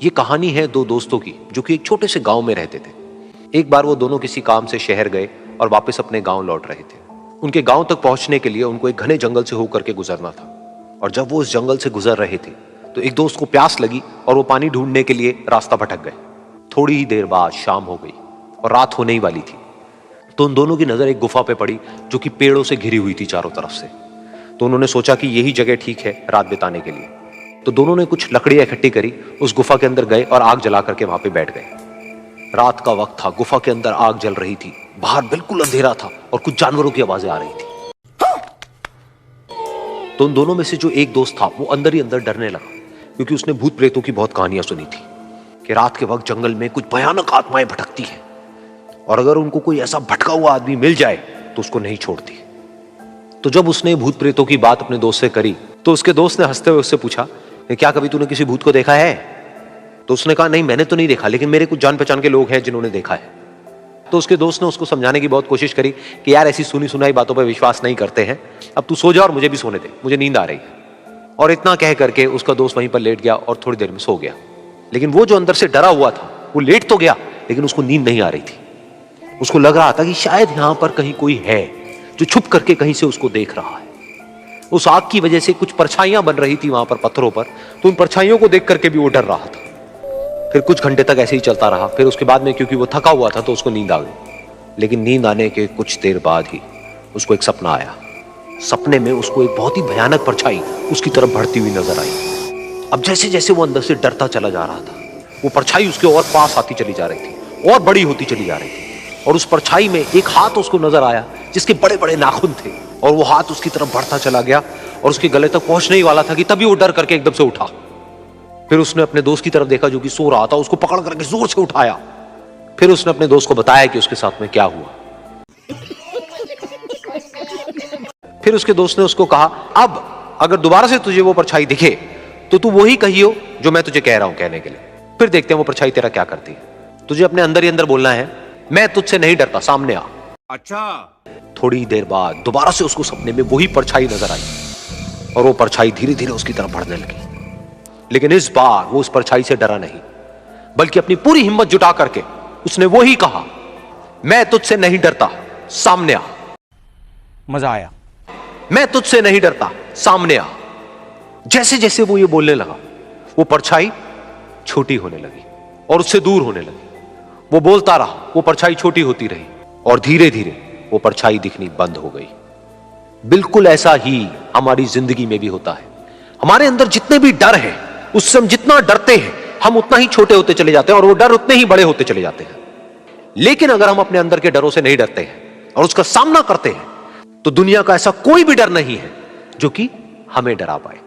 ये कहानी है दो दोस्तों की जो कि एक छोटे से गांव में रहते थे। एक बार वो दोनों किसी काम से शहर गए और वापस अपने गांव लौट रहे थे। उनके गांव तक पहुंचने के लिए उनको एक घने जंगल से होकर के गुजरना था। और जब वो उस जंगल से गुजर रहे थे तो एक दोस्त को प्यास लगी और वो पानी ढूंढने के लिए रास्ता भटक गए। थोड़ी ही देर बाद शाम हो गई और रात होने ही वाली थी। तो उन दोनों की नजर एक गुफा पे पड़ी जो कि पेड़ों से घिरी हुई थी चारों तरफ से। तो उन्होंने सोचा कि यही जगह ठीक है रात बिताने के लिए। तो दोनों ने कुछ लकड़ियां इकट्ठी करी, उस गुफा के अंदर गए और आग जला करके वहां पे बैठ गए। रात का वक्त था, गुफा के अंदर आग जल रही थी, बाहर बिल्कुल अंधेरा था और कुछ जानवरों की आवाजें आ रही थी। तो उन दोनों में से जो एक दोस्त था वो अंदर ही अंदर डरने लगा, क्योंकि उसने भूत प्रेतों की बहुत कहानियां सुनी थी कि रात के वक्त जंगल में कुछ भयानक आत्माएं भटकती हैं और अगर उनको कोई ऐसा भटका हुआ आदमी मिल जाए तो उसको नहीं छोड़ती। तो जब उसने भूत प्रेतों की बात अपने दोस्त से करी तो उसके दोस्त ने हंसते हुए उससे पूछा, क्या कभी तूने किसी भूत को देखा है? तो उसने कहा, नहीं मैंने तो नहीं देखा, लेकिन मेरे कुछ जान पहचान के लोग हैं जिन्होंने देखा है। तो उसके दोस्त ने उसको समझाने की बहुत कोशिश करी कि यार ऐसी सुनी सुनाई बातों पर विश्वास नहीं करते हैं, अब तू सो जा और मुझे भी सोने दे, मुझे नींद आ रही है। और इतना कह करके उसका दोस्त वहीं पर लेट गया और थोड़ी देर में सो गया। लेकिन वो जो अंदर से डरा हुआ था वो लेट तो गया, लेकिन उसको नींद नहीं आ रही थी। उसको लग रहा था कि शायद यहां पर कहीं कोई है जो छुप करके कहीं से उसको देख रहा है। उस आग की वजह से कुछ परछाइयां बन रही थी वहां पर पत्थरों पर, तो उन परछाइयों को देख करके भी वो डर रहा था। फिर कुछ घंटे तक ऐसे ही चलता रहा। फिर उसके बाद में क्योंकि वो थका हुआ था तो उसको नींद आ गई। लेकिन नींद आने के कुछ देर बाद ही उसको एक सपना आया। सपने में उसको एक बहुत ही भयानक परछाई उसकी तरफ बढ़ती हुई नजर आई। अब जैसे जैसे वो अंदर से डरता चला जा रहा था, वो परछाई उसके और पास आती चली जा रही थी और बड़ी होती चली जा रही थी। और उस परछाई में एक हाथ उसको नजर आया जिसके बड़े बड़े नाखून थे, और वो हाथ उसकी तरफ बढ़ता चला गया और उसके गले तक पहुंचने ही वाला था कि तभी वो डर करके एकदम से उठा। फिर उसने अपने दोस्त की तरफ देखा जो कि सो रहा था, उसको पकड़ करके जोर से उठाया। फिर उसने अपने दोस्त को बताया कि उसके साथ में क्या हुआ। फिर उसके दोस्त ने उसको कहा, अब अगर दोबारा से तुझे वो परछाई दिखे तो तू वही कहियो जो मैं तुझे कह रहा हूं कहने के लिए। फिर देखते हैं वो परछाई तेरा क्या करती है। तुझे अपने अंदर ही अंदर बोलना है, मैं तुझसे नहीं डरता, सामने आ। अच्छा। थोड़ी देर बाद दोबारा से उसको सपने में वही परछाई नजर आई और वो परछाई धीरे धीरे उसकी तरफ बढ़ने लगी। लेकिन इस बार वो उस परछाई से डरा नहीं, बल्कि अपनी पूरी हिम्मत जुटा करके उसने वही कहा, मैं तुझसे नहीं डरता, सामने आ। मजा आया। मैं तुझसे नहीं डरता, सामने आ। जैसे जैसे वो ये बोलने लगा वो परछाई छोटी होने लगी और उससे दूर होने लगी। वो बोलता रहा, वो परछाई छोटी होती रही और धीरे धीरे वो परछाई दिखनी बंद हो गई। बिल्कुल ऐसा ही हमारी जिंदगी में भी होता है। हमारे अंदर जितने भी डर हैं, उससे हम जितना डरते हैं हम उतना ही छोटे होते चले जाते हैं और वो डर उतने ही बड़े होते चले जाते हैं। लेकिन अगर हम अपने अंदर के डरों से नहीं डरते हैं और उसका सामना करते हैं तो दुनिया का ऐसा कोई भी डर नहीं है जो कि हमें डरा पाए।